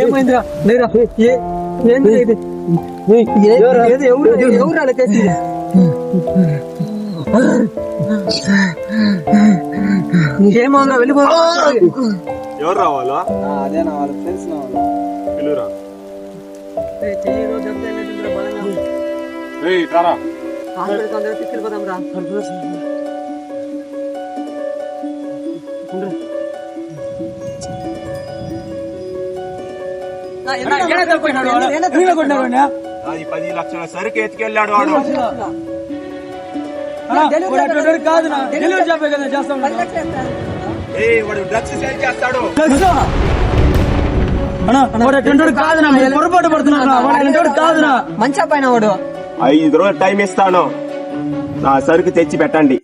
ఏమైందిరా? ఎవరు చేసి ఏమన్నా వెళ్ళిపో. ఎవరు రావాలా? అదేనా వాళ్ళ ఫ్రెండ్స్ పిలువురా. రారా తీసుకెళ్ళిపోదాం రా. అది 10 లక్షల సరుకు ఎత్తుకెళ్ళాడు వాడు. వాడు డ్రగ్స్ సేల్ చేస్తాడు. పొరపాటు పడుతున్నా. మంచి అబ్బాయి వాడు. 5 రోజులు టైం ఇస్తాను, నా సరుకు తెచ్చి పెట్టండి.